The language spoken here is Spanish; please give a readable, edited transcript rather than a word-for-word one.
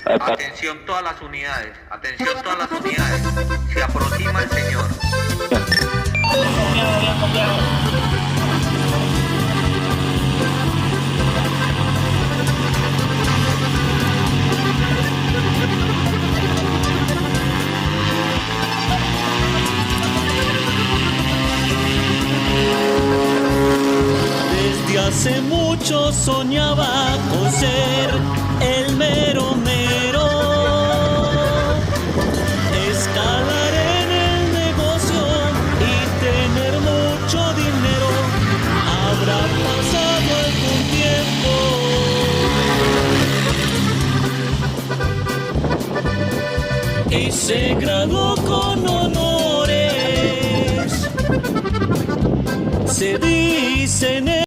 Atención todas las unidades, atención todas las unidades. Se aproxima el señor. Desde hace mucho soñaba con ser el mero mero, escalar en el negocio y tener mucho dinero. Habrá pasado algún tiempo y se graduó con honores. Se dice